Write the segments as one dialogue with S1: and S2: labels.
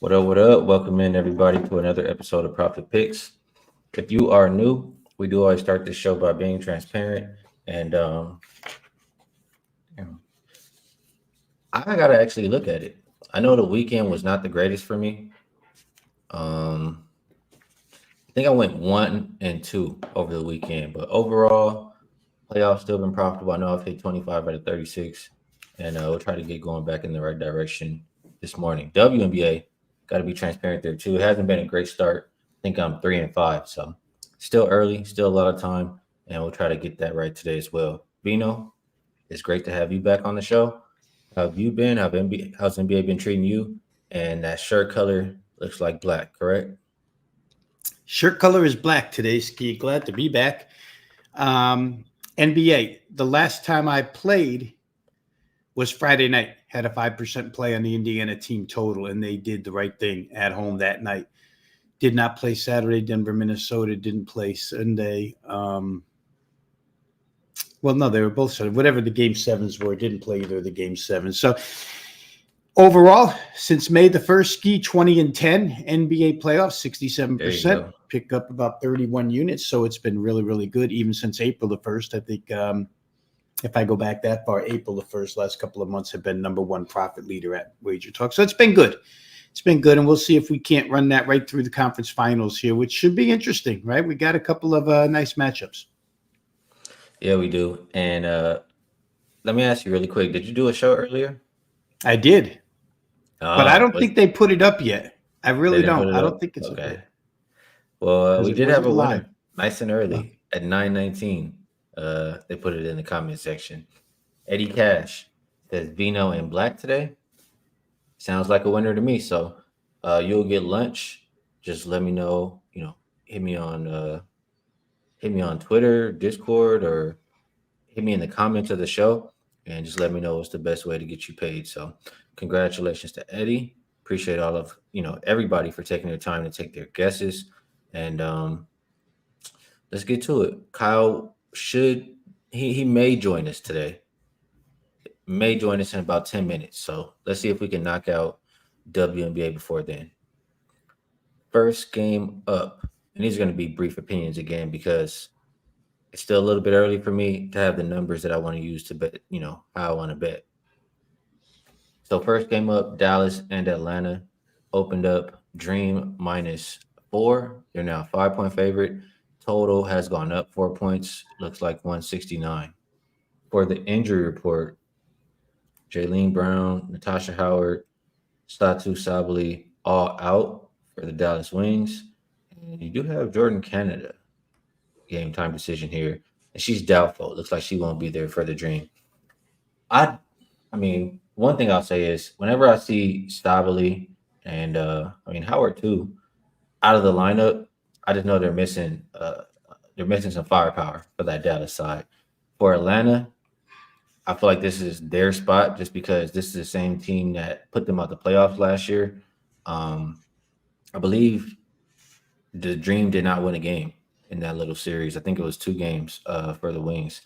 S1: What up? What up? Welcome in everybody to another episode of Profit Picks. If you are new, we do always start this show by being transparent, and you know, I gotta actually look at it. I know the weekend was not the greatest for me. Um, I think I went 1-2 over the weekend, but overall, playoffs still been profitable. I know I've hit 25 out of 36, and we'll try to get going back in the right direction this morning. WNBA, got to be transparent there too. It hasn't been a great start. I think I'm 3-5, so still early, still a lot of time, and we'll try to get that right today as well. Veno, it's great to have you back on the show. How have you been? How's NBA been treating you? And that shirt color looks like black, correct?
S2: Shirt color is black today, Skee. Glad to be back. NBA, the last time I played was Friday night. Had a 5% play on the Indiana team total, and they did the right thing at home that night. Did not play Saturday. Denver, Minnesota didn't play Sunday. Well, no, they were both Sunday. Whatever the game sevens were, didn't play either of the game sevens. So overall, since May the 1st, Skee 20-10, NBA playoffs, 67%, pick up about 31 units. So it's been really, really good, even since April the 1st. I think if I go back that far, April the 1st, last couple of months have been number one profit leader at Wagertalk. So it's been good. It's been good, and we'll see if we can't run that right through the conference finals here, which should be interesting, right? We got a couple of nice matchups.
S1: Yeah, we do. And let me ask you really quick. Did you do a show earlier?
S2: I did. But I don't think they put it up yet. I really don't. I don't think it's
S1: okay. Well, we did have a
S2: live.
S1: winner nice and early at 9:19. They put it in the comment section. Eddie Cash says Veno in black today. Sounds like a winner to me. So you'll get lunch. Just let me know. Hit me on Twitter, Discord, or hit me in the comments of the show, and just let me know what's the best way to get you paid. So congratulations to Eddie. Appreciate all of everybody for taking their time to take their guesses. And let's get to it. Kyle he may join us today. May join us in about 10 minutes. So let's see if we can knock out WNBA before then. First game up. And these are going to be brief opinions again because it's still a little bit early for me to have the numbers that I want to use to bet, how I want to bet. So first game up, Dallas and Atlanta opened up Dream -4. They're now a 5-point favorite. Total has gone up 4 points. Looks like 169. For the injury report, Jayleen Brown, Natasha Howard, Satu Sabally all out for the Dallas Wings. And you do have Jordan Canada game time decision here. And she's doubtful. It looks like she won't be there for the Dream. I mean, one thing I'll say is whenever I see Sabally and Howard too out of the lineup, I just know they're missing some firepower for that Dallas side. For Atlanta, I feel like this is their spot just because this is the same team that put them out the playoffs last year. I believe the Dream did not win a game in that little series. I think it was 2 games for the Wings.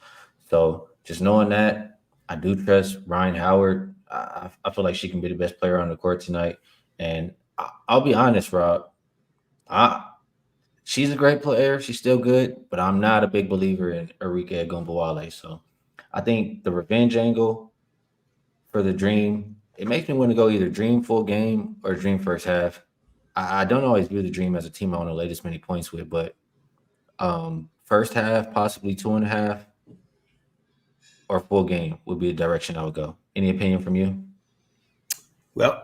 S1: So just knowing that, I do trust Ryan Howard. I feel like she can be the best player on the court tonight. And I'll be honest, Rob. She's a great player. She's still good, but I'm not a big believer in Arike Ogunbowale. So I think the revenge angle for the Dream, it makes me want to go either Dream full game or Dream first half. I don't always view the Dream as a team I want to lay this many points with, but first half, possibly 2.5, or full game would be the direction I would go. Any opinion from you?
S2: Well,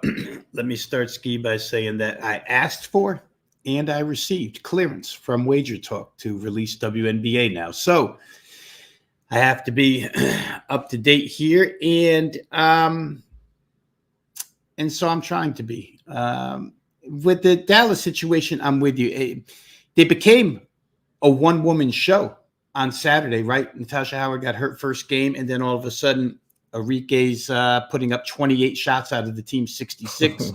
S2: let me start, Skee, by saying that I asked for and I received clearance from Wagertalk to release WNBA now. So I have to be up to date here, and so I'm trying to be. With the Dallas situation, I'm with you. They became a one-woman show on Saturday, right? Natasha Howard got hurt first game, and then all of a sudden, Arike's putting up 28 shots out of the team's 66.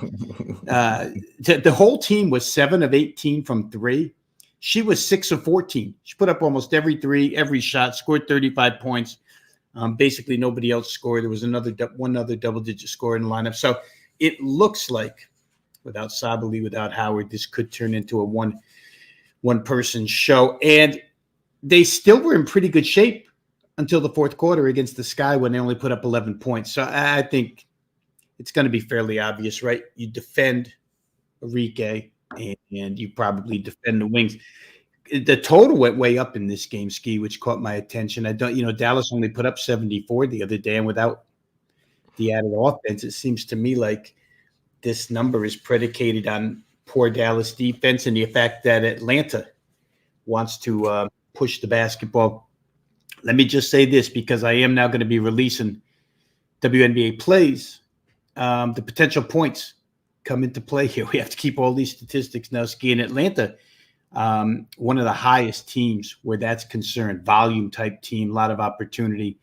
S2: The whole team was 7 of 18 from 3. She was 6 of 14. She put up almost every 3, every shot, scored 35 points. Basically, nobody else scored. There was one other double-digit score in the lineup. So it looks like Without Sabali, without Howard, this could turn into a one person show. And they still were in pretty good shape until the fourth quarter against the Sky when they only put up 11 points. So I think it's going to be fairly obvious, right? You defend Enrique and you probably defend the wings. The total went way up in this game, Skee, which caught my attention. Dallas only put up 74 the other day, and without the added offense, it seems to me like this number is predicated on poor Dallas defense and the fact that Atlanta wants to push the basketball. Let me just say this, because I am now going to be releasing WNBA plays. The potential points come into play here. We have to keep all these statistics now. Skee in Atlanta, one of the highest teams where that's concerned, volume type team, a lot of opportunity.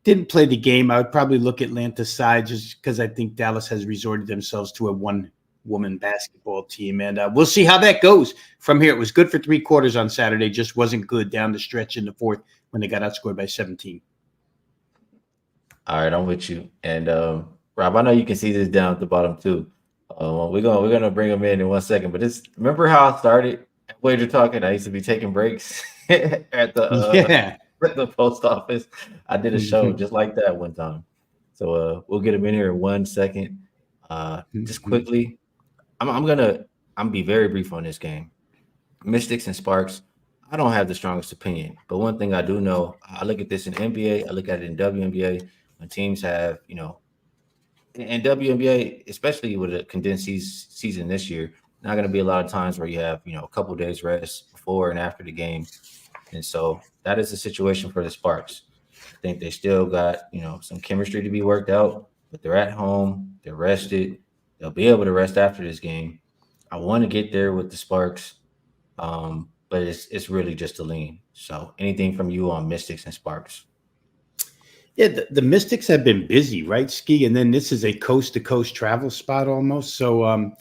S2: Didn't play the game. I would probably look at Atlanta's side just because I think Dallas has resorted themselves to a one-woman basketball team. And we'll see how that goes from here. It was good for 3 quarters on Saturday, just wasn't good down the stretch in the fourth when they got outscored by 17.
S1: All right, I'm with you. And Rob, I know you can see this down at the bottom too. We're gonna bring them in 1 second. But remember how I started at Wagertalk? I used to be taking breaks at the at the post office. I did a show just like that one time. So we'll get them in here in 1 second. Just quickly, I'm gonna be very brief on this game. Mystics and Sparks. I don't have the strongest opinion, but one thing I do know, I look at this in NBA, I look at it in WNBA. When teams have, in WNBA, especially with a condensed season this year, not going to be a lot of times where you have, a couple days rest before and after the game. And so that is the situation for the Sparks. I think they still got, some chemistry to be worked out, but they're at home, they're rested. They'll be able to rest after this game. I want to get there with the Sparks, but it's really just a lean. So anything from you on Mystics and Sparks?
S2: Yeah, the Mystics have been busy, right, Skee? And then this is a coast-to-coast travel spot almost. So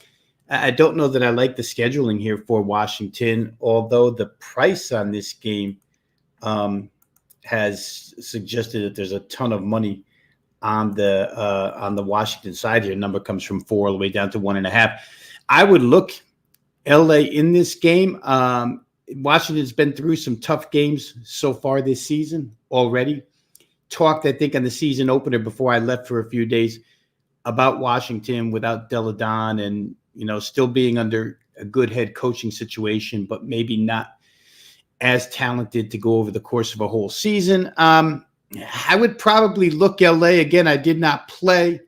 S2: I don't know that I like the scheduling here for Washington, although the price on this game has suggested that there's a ton of money on the Washington side here. Number comes from 4 all the way down to 1.5. I would look LA in this game. Washington's been through some tough games so far this season already. Talked, I think, on the season opener before I left for a few days about Washington without Deladon and, still being under a good head coaching situation, but maybe not as talented to go over the course of a whole season. I would probably look LA. Again, I did not play,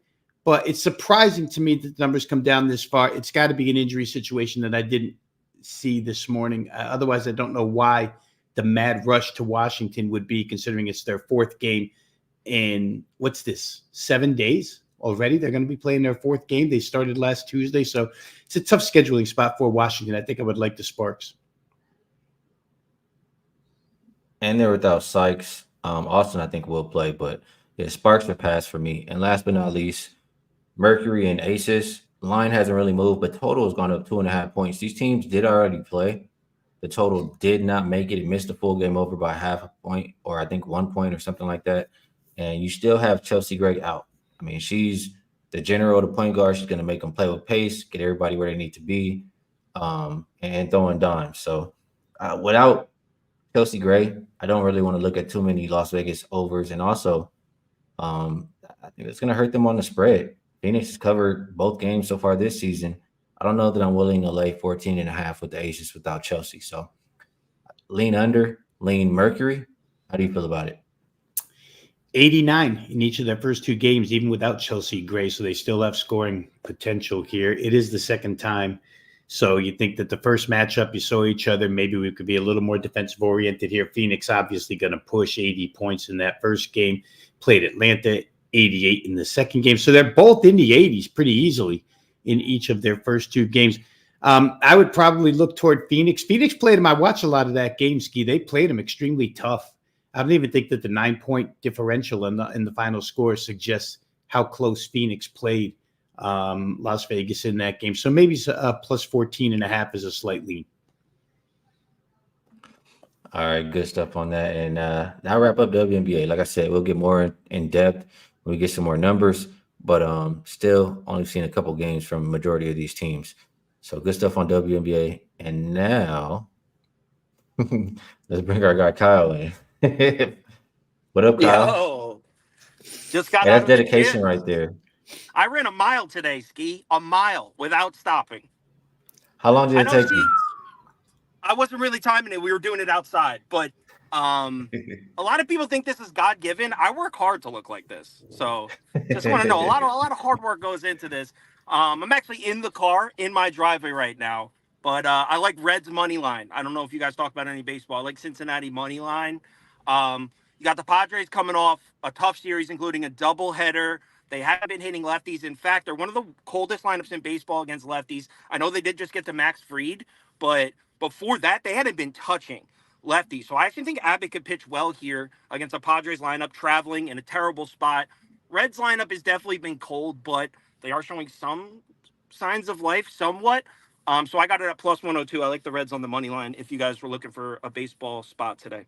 S2: but it's surprising to me that the numbers come down this far. It's got to be an injury situation that I didn't see this morning. Otherwise, I don't know why the mad rush to Washington would be, considering it's their 4th game in, 7 days already? They're going to be playing their 4th game. They started last Tuesday. So it's a tough scheduling spot for Washington. I think I would like the Sparks.
S1: And they're without Sykes. Austin, I think, will play, but yeah, Sparks are pass for me. And last but not least, Mercury and Aces. Line hasn't really moved, but total has gone up 2.5 points. These teams did already play. The total did not make it. It missed the full game over by half a point, or I think 1 point or something like that. And you still have Chelsea Gray out. I mean, she's the general of the point guard. She's going to make them play with pace, get everybody where they need to be, and throwing dimes. So without Chelsea Gray, I don't really want to look at too many Las Vegas overs. And also, I think it's going to hurt them on the spread. Phoenix has covered both games so far this season. I don't know that I'm willing to lay 14.5 with the Aces without Chelsea. So lean under, lean Mercury. How do you feel about it?
S2: 89 in each of their first 2 games, even without Chelsea Gray. So they still have scoring potential here. It is the second time. So you think that the first matchup, you saw each other. Maybe we could be a little more defensive oriented here. Phoenix obviously going to push 80 points in that first game. Played Atlanta 88 in the second game. So they're both in the 80s pretty easily in each of their first 2 games. I would probably look toward Phoenix. Phoenix played them. I watched a lot of that game, Skee. They played them extremely tough. I don't even think that the 9-point differential in the final score suggests how close Phoenix played Las Vegas in that game. So maybe plus 14.5 is a slight lean.
S1: All right, good stuff on that. And that'll wrap up WNBA. Like I said, we'll get more in depth when we get some more numbers. but still only seen a couple games from majority of these teams. So good stuff on WNBA. And now let's bring our guy Kyle in. What up, Kyle?
S3: Yo, just got
S1: Hey,
S3: out
S1: that's
S3: of the
S1: dedication
S3: gym.
S1: right there.
S3: I ran a mile today, Skee. A mile without stopping.
S1: How long did
S3: I
S1: it
S3: know
S1: take
S3: she I wasn't really timing it. We were doing it outside, but
S1: you?
S3: a lot of people think this is God given. I work hard to look like this, so just want to know a lot of hard work goes into this. I'm actually in the car in my driveway right now, but I like Reds money line. I don't know if you guys talk about any baseball. I like Cincinnati money line. You got the Padres coming off a tough series, including a doubleheader. They haven't been hitting lefties. In fact, they're one of the coldest lineups in baseball against lefties. I know they did just get to Max Fried, but before that, they hadn't been touching lefties. So I actually think Abbott could pitch well here against a Padres lineup traveling in a terrible spot. Reds lineup has definitely been cold, but they are showing some signs of life somewhat. So I got it at plus 102. I like the Reds on the money line if you guys were looking for a baseball spot today.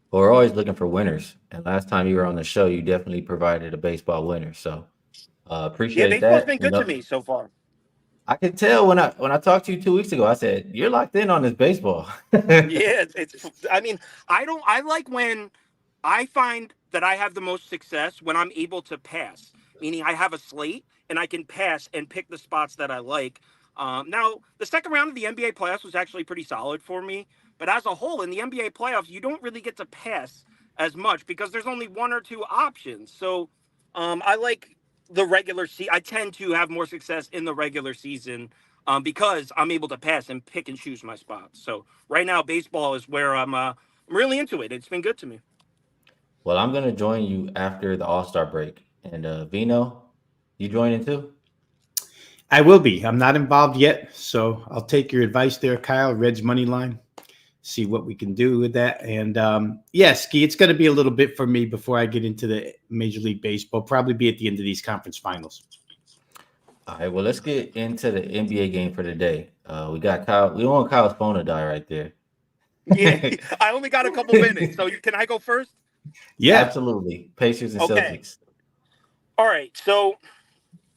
S1: Well, we're always looking for winners. And last time you were on the show, you definitely provided a baseball winner. So
S3: Yeah,
S1: appreciate
S3: baseball's
S1: that.
S3: been good to me so far.
S1: I could tell when I talked to you 2 weeks ago, I said, you're locked in on this baseball.
S3: Yeah, I mean, I like when I find that I have the most success when I'm able to pass, meaning I have a slate and I can pass and pick the spots that I like. Now, the second round of the NBA playoffs was actually pretty solid for me, but as a whole, in the NBA playoffs, you don't really get to pass as much because there's only one or two options. So I like the regular season. I tend to have more success in the regular season because I'm able to pass and pick and choose my spots. So right now, baseball is where I'm really into it. It's been good to me.
S1: Well, I'm gonna join you after the All-Star break. And Vino, you joining too?
S2: I will be. I'm not involved yet, so I'll take your advice there, Kyle. Reds money line. See what we can do with that. And yeah, Ski, it's going to be a little bit for me before I get into the Major League Baseball. Probably be at the end of these conference finals.
S1: All right, well, let's get into the NBA game for today. We got Kyle. We don't want Kyle's phone to die right there.
S3: Yeah, I only got a couple minutes, so can I go first?
S2: Yeah.
S1: Absolutely. Pacers and
S3: Okay.
S1: Celtics.
S3: All right. So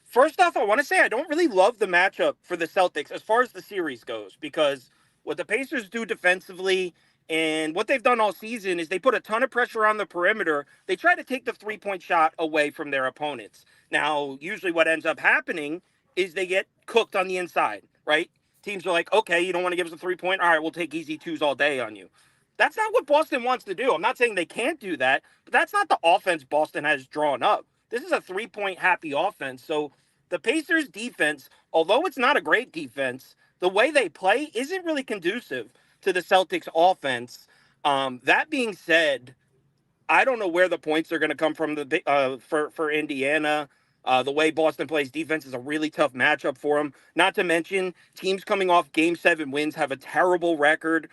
S3: first off, I want to say I don't really love the matchup for the Celtics as far as the series goes because what the Pacers do defensively and what they've done all season is they put a ton of pressure on the perimeter. They try to take the 3-point shot away from their opponents. Now, usually what ends up happening is they get cooked on the inside, right? Teams are like, okay, you don't want to give us a 3-point. All right, we'll take easy twos all day on you. That's not what Boston wants to do. I'm not saying they can't do that, but that's not the offense Boston has drawn up. This is a 3-point happy offense. So the Pacers defense, although it's not a great defense, the way they play isn't really conducive to the Celtics offense. That being said, I don't know where the points are going to come from for Indiana. The way Boston plays defense is a really tough matchup for them. Not to mention, teams coming off Game 7 wins have a terrible record.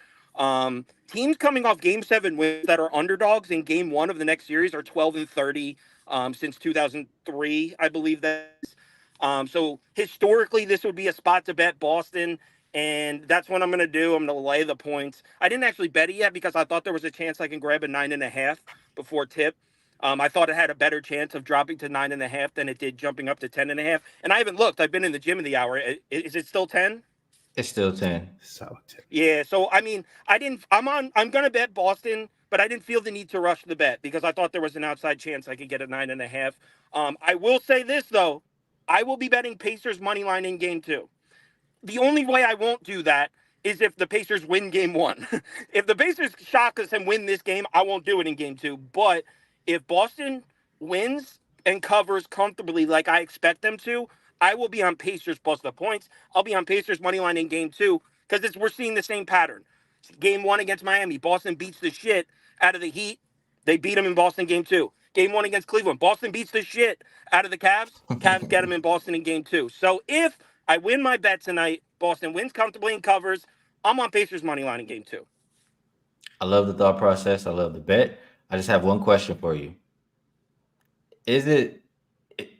S3: Teams coming off Game 7 wins that are underdogs in Game 1 of the next series are 12-30 since 2003, I believe that is. So historically, this would be a spot to bet Boston. And that's what I'm going to do. I'm going to lay the points. I didn't actually bet it yet because I thought there was a chance I can grab a 9.5 before tip. I thought it had a better chance of dropping to 9.5 than it did jumping up to 10.5. And I haven't looked. I've been in the gym in the hour. Is it still 10?
S1: It's still 10.
S2: So
S3: Yeah. So I mean, I didn't. I'm gonna bet Boston, but I didn't feel the need to rush the bet because I thought there was an outside chance I could get a 9.5. I will say this though, I will be betting Pacers money line in game 2. The only way I won't do that is if the Pacers win game 1. If the Pacers shock us and win this game, I won't do it in game 2. But if Boston wins and covers comfortably like I expect them to, I will be on Pacers plus the points. I'll be on Pacers money line in game 2 because we're seeing the same pattern. Game 1 against Miami, Boston beats the shit out of the Heat. They beat them in Boston game 2. Game 1 against Cleveland, Boston beats the shit out of the Cavs. Cavs get them in Boston in game 2. So if I win my bet tonight, Boston wins comfortably and covers, I'm on Pacers money line in game 2.
S1: I love the thought process. I love the bet. I just have one question for you. Is it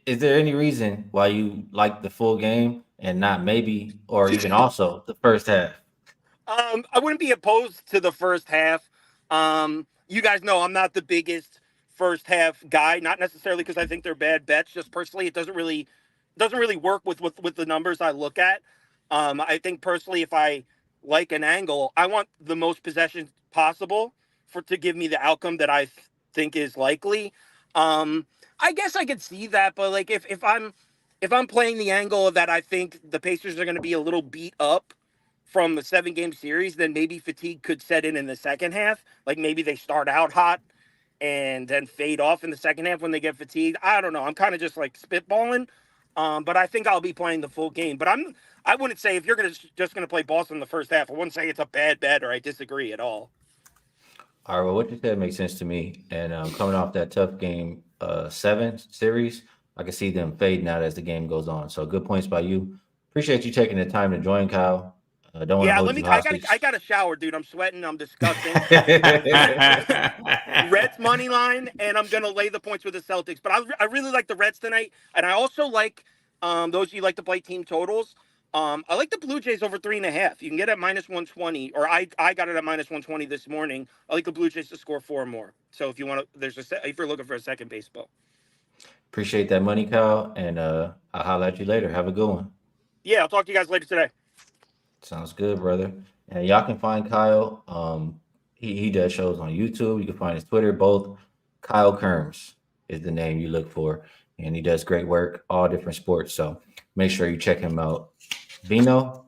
S1: is there any reason why you like the full game and not maybe or even also the first half?
S3: I wouldn't be opposed to the first half. You guys know I'm not the biggest first half guy, not necessarily because I think they're bad bets. Just personally, it doesn't really work with the numbers I look at. I think personally, if I like an angle, I want the most possessions possible to give me the outcome that I think is likely. I guess I could see that, but like if I'm playing the angle that I think the Pacers are going to be a little beat up from the 7-game series, then maybe fatigue could set in the second half. Like maybe they start out hot and then fade off in the second half when they get fatigued. I don't know. I'm kind of just like spitballing. But I think I'll be playing the full game. But I wouldn't say if you're just gonna play Boston in the first half, I wouldn't say it's a bad bet or I disagree at all.
S1: All right, well, what you said makes sense to me. And coming off that tough game 7 series, I can see them fading out as the game goes on. So good points by you. Appreciate you taking the time to join, Kyle. Don't want to hold you hostage.
S3: I got a shower, dude. I'm sweating. I'm disgusting. Reds money line, and I'm gonna lay the points with the Celtics. But I really like the Reds tonight, and I also like those of you like to play team totals. I like the Blue Jays over 3.5. You can get it at -120, or I got it at -120 this morning. I like the Blue Jays to score 4 more. So if you want to, if you're looking for a second baseball.
S1: Appreciate that money, Kyle, and I'll holler at you later. Have a good one.
S3: Yeah, I'll talk to you guys later today.
S1: Sounds good, brother. And y'all can find Kyle. He does shows on YouTube. You can find his Twitter. Both Kyle Kirms is the name you look for, and he does great work, all different sports. So make sure you check him out. Veno,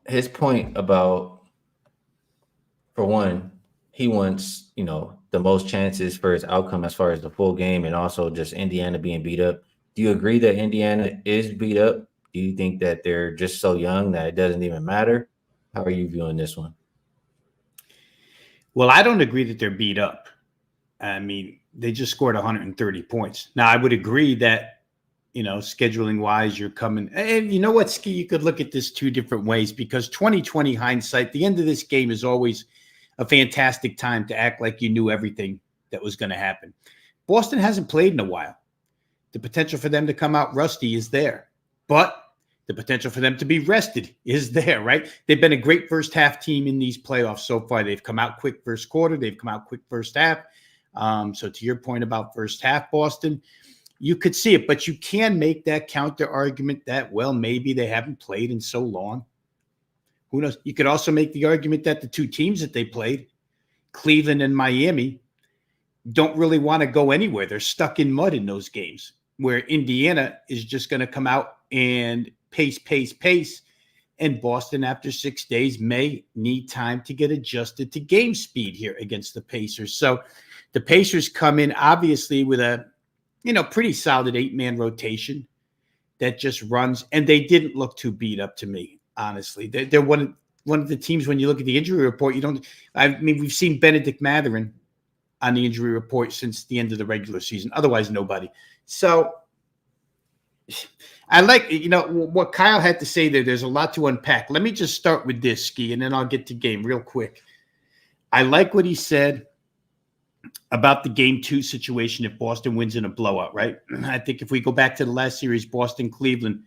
S1: his point about, for one, he wants the most chances for his outcome as far as the full game, and also just Indiana being beat up. Do you agree that Indiana is beat up? Do you think that they're just so young that it doesn't even matter? How are you viewing this one?
S2: Well, I don't agree that they're beat up. I mean, they just scored 130 points. Now, I would agree that, scheduling wise, you're coming. And you know what, Skee, you could look at this 2 different ways, because 2020 hindsight, the end of this game is always a fantastic time to act like you knew everything that was going to happen. Boston hasn't played in a while. The potential for them to come out rusty is there, but the potential for them to be rested is there, right? They've been a great first half team in these playoffs so far. They've come out quick first quarter. They've come out quick first half. So to your point about first half, Boston, you could see it, but you can make that counter argument that, well, maybe they haven't played in so long. Who knows? You could also make the argument that the 2 teams that they played, Cleveland and Miami, don't really want to go anywhere. They're stuck in mud in those games, where Indiana is just going to come out and pace. And Boston, after 6 days, may need time to get adjusted to game speed here against the Pacers. So the Pacers come in, obviously, with a, pretty solid 8-man rotation that just runs. And they didn't look too beat up to me, honestly. They're one of the teams, when you look at the injury report, we've seen Benedict Mathurin on the injury report since the end of the regular season. Otherwise, nobody. So I like, what Kyle had to say there. There's a lot to unpack. Let me just start with this, Skee, and then I'll get to game real quick. I like what he said about the game 2 situation if Boston wins in a blowout, right? I think if we go back to the last series, Boston-Cleveland,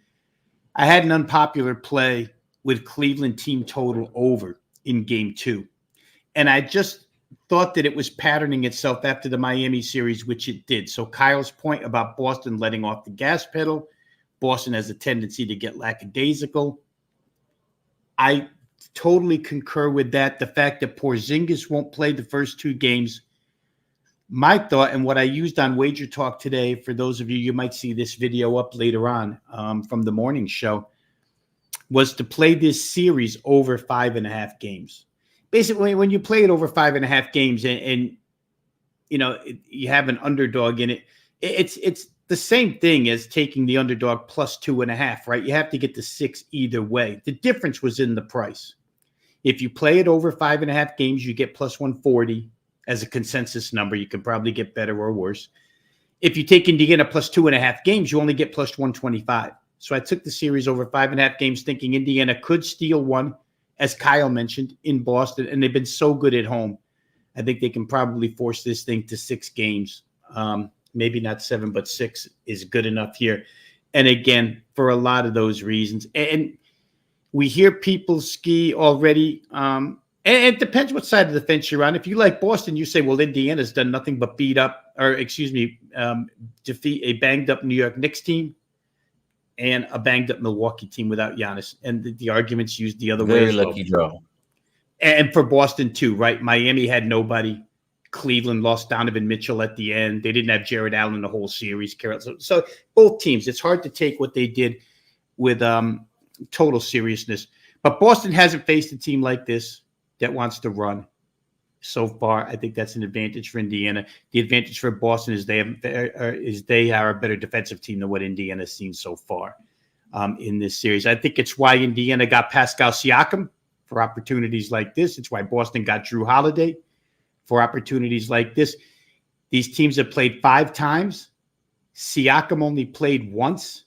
S2: I had an unpopular play with Cleveland team total over in game 2. And I just thought that it was patterning itself after the Miami series, which it did. So Kyle's point about Boston letting off the gas pedal, Boston has a tendency to get lackadaisical. I totally concur with that. The fact that Porzingis won't play the first 2 games, my thought, and what I used on Wagertalk today, for those of you might see this video up later on from the morning show, was to play this series over 5.5 games. Basically, when you play it over 5.5 games and you have an underdog in it, it's the same thing as taking the underdog plus 2.5, right? You have to get to 6 either way. The difference was in the price. If you play it over 5.5 games, you get plus 140 as a consensus number. You can probably get better or worse. If you take Indiana plus 2.5 games, you only get plus 125. So I took the series over 5.5 games, thinking Indiana could steal one, as Kyle mentioned, in Boston, and they've been so good at home. I think they can probably force this thing to 6 games. Maybe not 7, but 6 is good enough here. And again, for a lot of those reasons. And we hear people, Skee, already, and And it depends what side of the fence you're on. If you like Boston, you say, well, Indiana's done nothing but defeat a banged-up New York Knicks team and a banged-up Milwaukee team without Giannis. And the argument's used the other way
S1: Very
S2: as well.
S1: lucky draw.
S2: And for Boston, too, right? Miami had nobody. Cleveland lost Donovan Mitchell at the end. They didn't have Jared Allen the whole series. So both teams, it's hard to take what they did with total seriousness. But Boston hasn't faced a team like this that wants to run so far. I think that's an advantage for Indiana. The advantage for Boston is they are a better defensive team than what Indiana's seen so far in this series. I think it's why Indiana got Pascal Siakam for opportunities like this. It's why Boston got Drew Holiday for opportunities like this. These teams have played 5 times. Siakam only played once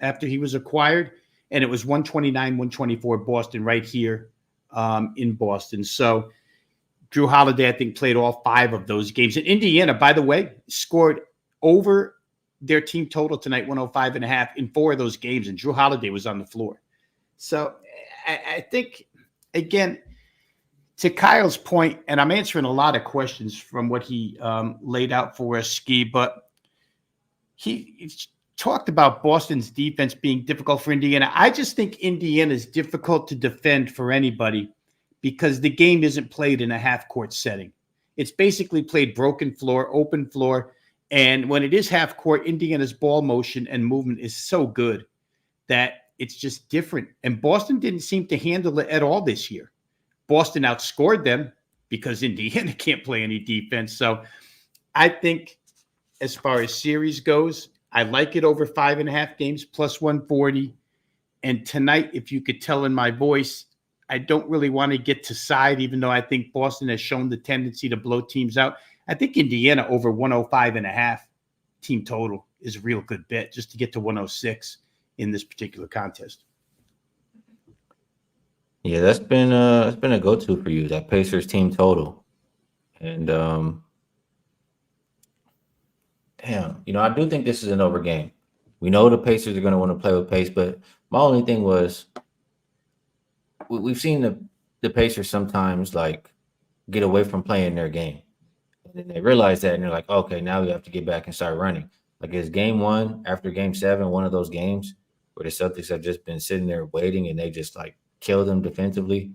S2: after he was acquired, and it was 129-124 Boston right here in Boston. So Drew Holiday, I think, played all 5 of those games. And Indiana, by the way, scored over their team total tonight, 105.5 in 4 of those games, and Drew Holiday was on the floor. So I think, again, to Kyle's point, and I'm answering a lot of questions from what he laid out for us, Skee, but he talked about Boston's defense being difficult for Indiana. I just think Indiana is difficult to defend for anybody because the game isn't played in a half-court setting. It's basically played broken floor, open floor, and when it is half-court, Indiana's ball motion and movement is so good that it's just different. And Boston didn't seem to handle it at all this year. Boston outscored them because Indiana can't play any defense. So I think as far as series goes, I like it over 5.5 games plus 140. And tonight, if you could tell in my voice, I don't really want to get to side, even though I think Boston has shown the tendency to blow teams out. I think Indiana over 105.5 team total is a real good bet just to get to 106 in this particular contest.
S1: Yeah, that's been a go-to for you, that Pacers team total. And damn, I do think this is an over game. We know the Pacers are going to want to play with pace, but my only thing was we've seen the Pacers sometimes like get away from playing their game. And then they realize that and they're like, okay, now we have to get back and start running. Like it's game 1 after game 7, one of those games where the Celtics have just been sitting there waiting and they just like kill them defensively.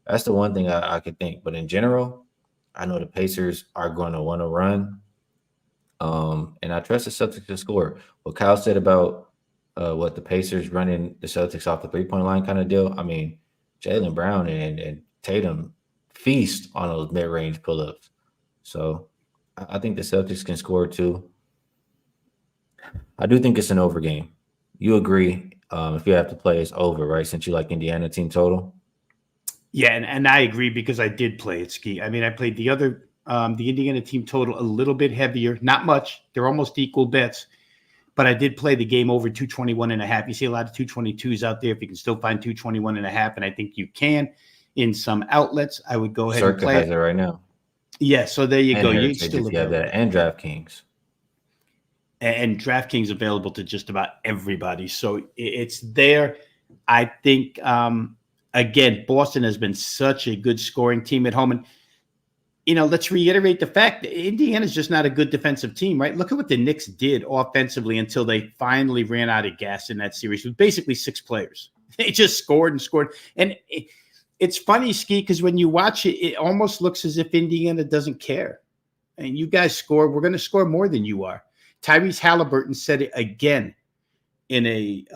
S1: That's the one thing I could think. But in general, I know the Pacers are going to want to run. And I trust the Celtics to score. What Kyle said about what the Pacers running the Celtics off the 3-point line kind of deal. I mean, Jaylen Brown and Tatum feast on those mid-range pull-ups. So I think the Celtics can score too. I do think it's an over game. You agree if you have to play, it's over, right? Since you like Indiana team total.
S2: Yeah, and I agree because I did play it, Skee. I mean, I played the Indiana team total a little bit heavier, not much. They're almost equal bets, but I did play the game over 221.5. You see a lot of 222s out there. If you can still find 221.5, and I think you can in some outlets, I would go ahead and play
S1: Circa has it right now.
S2: Yeah, so there you go.
S1: You still have that, and DraftKings.
S2: And DraftKings available to just about everybody. So it's there. I think, again, Boston has been such a good scoring team at home. And, let's reiterate the fact that Indiana's just not a good defensive team, right? Look at what the Knicks did offensively until they finally ran out of gas in that series with basically 6 players. They just scored and scored. And it's funny, Skee, because when you watch it, it almost looks as if Indiana doesn't care. And you guys score. We're going to score more than you are. Tyrese Halliburton said it again in a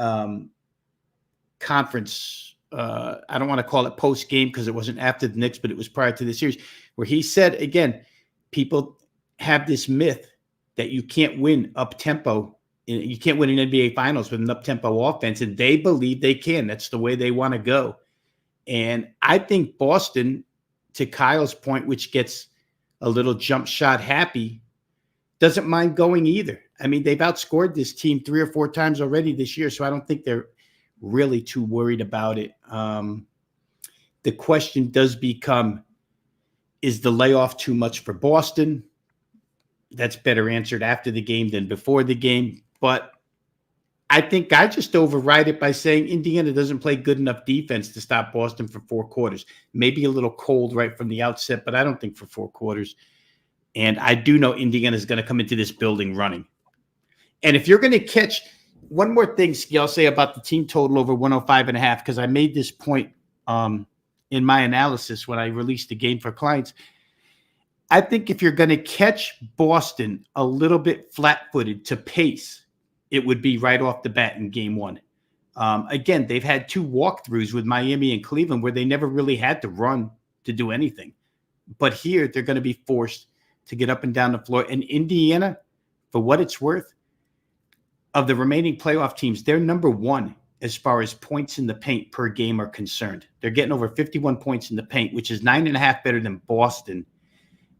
S2: conference. I don't want to call it post-game because it wasn't after the Knicks, but it was prior to the series, where he said, again, people have this myth that you can't win up-tempo. You can't win an NBA Finals with an up-tempo offense, and they believe they can. That's the way they want to go. And I think Boston, to Kyle's point, which gets a little jump shot happy, doesn't mind going either. I mean, they've outscored this team 3 or 4 times already this year, so I don't think they're really too worried about it. The question does become, is the layoff too much for Boston? That's better answered after the game than before the game. But I think I just override it by saying Indiana doesn't play good enough defense to stop Boston for 4 quarters. Maybe a little cold right from the outset, but I don't think for 4 quarters. And I do know Indiana is going to come into this building running. And if you're going to catch one more thing, Skee, I'll say about the team total over 105.5, because I made this point in my analysis when I released the game for clients. I think if you're going to catch Boston a little bit flat-footed to pace, it would be right off the bat in game 1. Again, they've had 2 walkthroughs with Miami and Cleveland where they never really had to run to do anything. But here, they're going to be forced to get up and down the floor. And Indiana, for what it's worth, of the remaining playoff teams, they're number 1 as far as points in the paint per game are concerned. They're getting over 51 points in the paint, which is 9.5 better than Boston.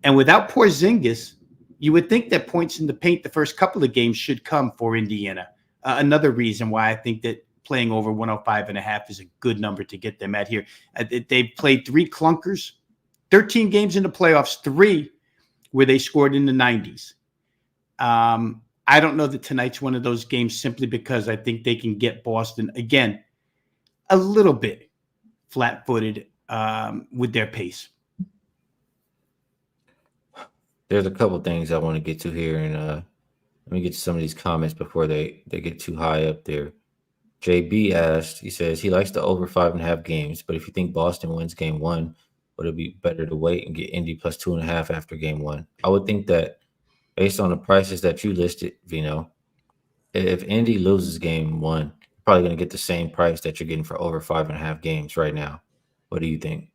S2: And without Porzingis, you would think that points in the paint the first couple of games should come for Indiana. Another reason why I think that playing over 105.5 is a good number to get them at here. They've played 3 clunkers, 13 games in the playoffs, 3 where they scored in the 90s. I don't know that tonight's one of those games simply because I think they can get Boston, again, a little bit flat-footed with their pace.
S1: There's a couple things I want to get to here, and let me get to some of these comments before they get too high up there. JB asked, he says he likes the over 5.5 games, but if you think Boston wins game 1, would it be better to wait and get Indy plus 2.5 after game 1? I would think that based on the prices that you listed, Veno, if Indy loses game 1, you're probably going to get the same price that you're getting for over 5.5 games right now. What do you think?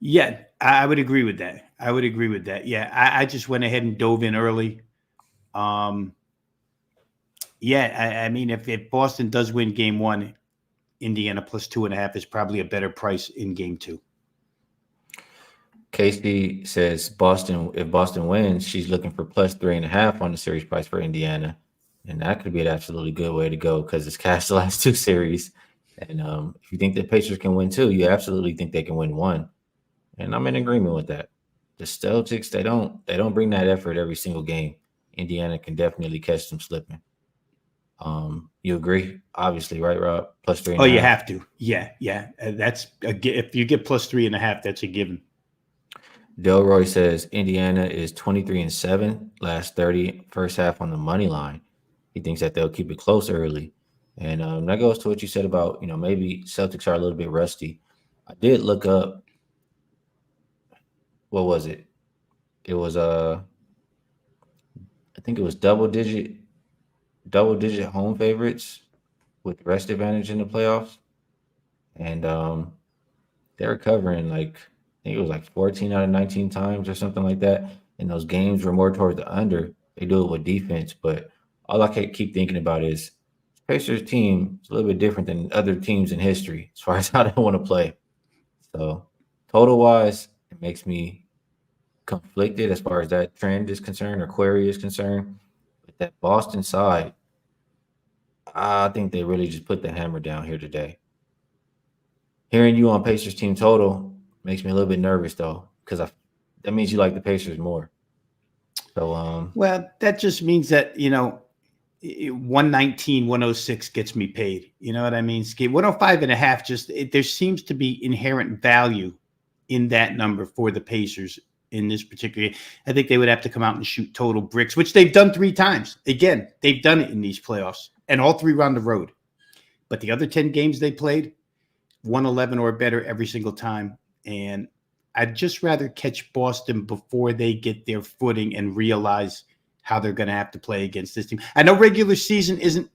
S2: Yeah, I would agree with that. Yeah, I just went ahead and dove in early. I mean, if Boston does win game 1, Indiana plus 2.5 is probably a better price in game 2.
S1: Casey says if Boston wins, she's looking for plus 3.5 on the series price for Indiana. And that could be an absolutely good way to go because it's cashed the last 2 series. And if you think the Pacers can win 2, you absolutely think they can win 1. And I'm in agreement with that. The Celtics, they don't bring that effort every single game. Indiana can definitely catch them slipping. You agree? Obviously, right, Rob? Plus 3.5.
S2: Oh, you have to. Yeah. That's if you get plus 3.5, that's a given.
S1: Delroy says Indiana is 23-7 last 30 first half on the money line. He thinks that they'll keep it close early. And that goes to what you said about, maybe Celtics are a little bit rusty. I did look up. What was it? It was I think it was double digit home favorites with rest advantage in the playoffs. And they were covering I think it was 14 out of 19 times or something like that. And those games were more towards the under. They do it with defense, but all I keep thinking about is Pacers team is a little bit different than other teams in history as far as how they want to play. So total wise, it makes me conflicted as far as that trend is concerned or query is concerned. But that Boston side, I think they really just put the hammer down here today. Hearing you on Pacers team total makes me a little bit nervous though, because that means you like the Pacers more. So
S2: well, that just means that 119, 106 gets me paid. You know what I mean? 105.5, there seems to be inherent value in that number for the Pacers in this particular game. I think they would have to come out and shoot total bricks, which they've done 3 times. Again, they've done it in these playoffs, and all 3 were on the road. But the other 10 games they played, 111 or better every single time. And I'd just rather catch Boston before they get their footing and realize how they're going to have to play against this team. I know regular season isn't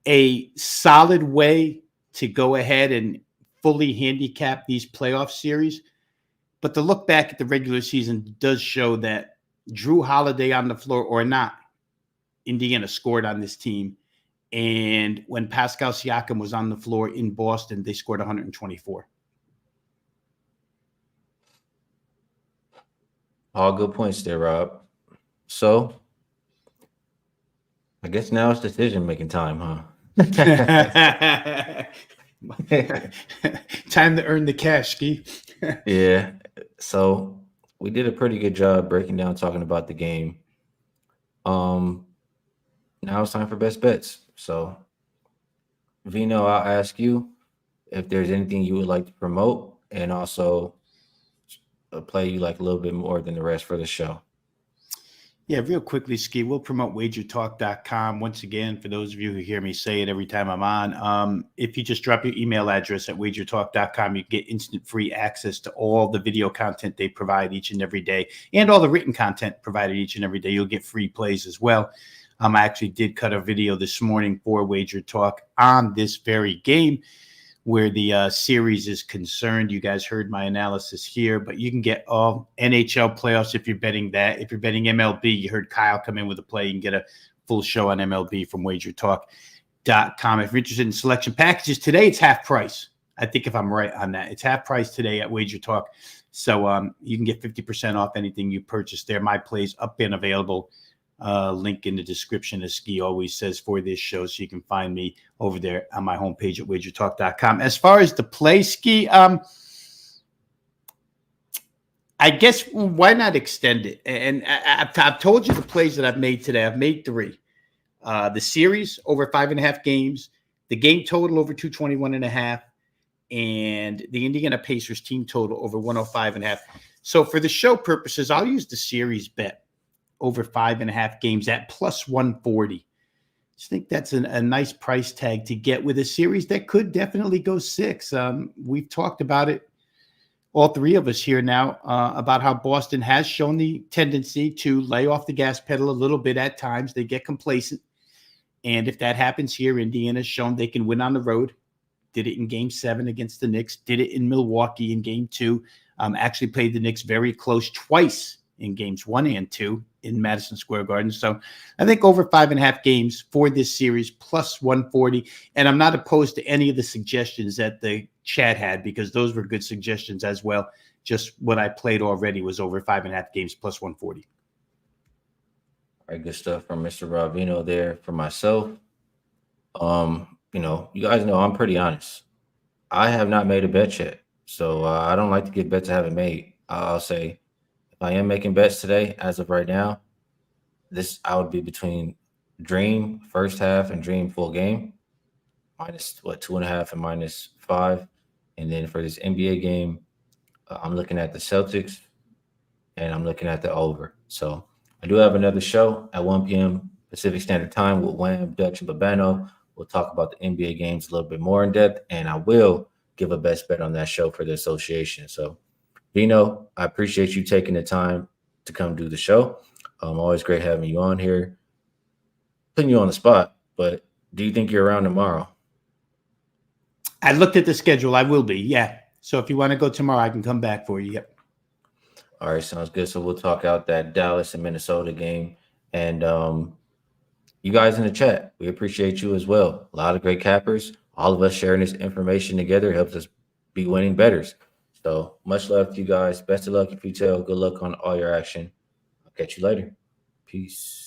S2: a solid way to go ahead and fully handicap these playoff series, but the look back at the regular season does show that Drew Holiday on the floor or not, Indiana scored on this team. And when Pascal Siakam was on the floor in Boston, they scored 124.
S1: All good points there, Rob. So I guess now it's decision-making time, huh?
S2: Time to earn the cash, Skee.
S1: Yeah. So we did a pretty good job breaking down, talking about the game. Now now it's time for best bets. So, Vino, I'll ask you if there's anything you would like to promote, and also a play you like a little bit more than the rest for the show.
S2: Yeah, real quickly, Skee, we'll promote wagertalk.com. Once again, for those of you who hear me say it every time I'm on, if you just drop your email address at wagertalk.com, you get instant free access to all the video content they provide each and every day, and all the written content provided each and every day. You'll get free plays as well. I actually did cut a video this morning for Wager Talk on this very game, where the series is concerned. You guys heard my analysis here, but you can get all NHL playoffs if you're betting that. If you're betting MLB, you heard Kyle come in with a play. You can get a full show on MLB from wagertalk.com. If you're interested in selection packages, today it's half price. I think if I'm right on that, it's half price today at Wager Talk. So you can get 50% off anything you purchase there. My plays up and available. Link in the description, as Skee always says, for this show, so you can find me over there on my homepage at wagertalk.com. As far as the play, Skee, I guess why not extend it? And I've told you the plays that I've made today. I've made 3. The series over 5.5 games, the game total over 221.5, and the Indiana Pacers team total over 105.5. So for the show purposes, I'll use the series bet over 5.5 games at plus 140. I just think that's a nice price tag to get with a series that could definitely go 6. We've talked about it, all 3 of us here now, about how Boston has shown the tendency to lay off the gas pedal a little bit at times. They get complacent. And if that happens here, Indiana's shown they can win on the road. Did it in Game 7 against the Knicks. Did it in Milwaukee in Game 2. Actually played the Knicks very close twice in Games 1 and 2 in Madison Square Garden. So I think over 5.5 games for this series, plus 140. And I'm not opposed to any of the suggestions that the chat had, because those were good suggestions as well. Just what I played already was over 5.5 games, plus 140.
S1: All right, good stuff from Mr. Ravino there. For myself, you guys know I'm pretty honest. I have not made a bet yet. So I don't like to get bets I haven't made. I'll say, if I am making bets today, as of right now, I would be between Dream first half and Dream full game, minus 2.5 and minus 5. And then for this NBA game, I'm looking at the Celtics and I'm looking at the over. So I do have another show at 1 p.m. Pacific Standard Time with Wham, Dutch, and Babano. We'll talk about the NBA games a little bit more in depth, and I will give a best bet on that show for the association. So, Vino, I appreciate you taking the time to come do the show. Always great having you on here. Putting you on the spot, but do you think you're around tomorrow?
S2: I looked at the schedule. I will be, yeah. So if you want to go tomorrow, I can come back for you. Yep.
S1: All right, sounds good. So we'll talk out that Dallas and Minnesota game. And you guys in the chat, we appreciate you as well. A lot of great cappers. All of us sharing this information together helps us be winning bettors. So much love to you guys. Best of luck if you tell. Good luck on all your action. I'll catch you later. Peace.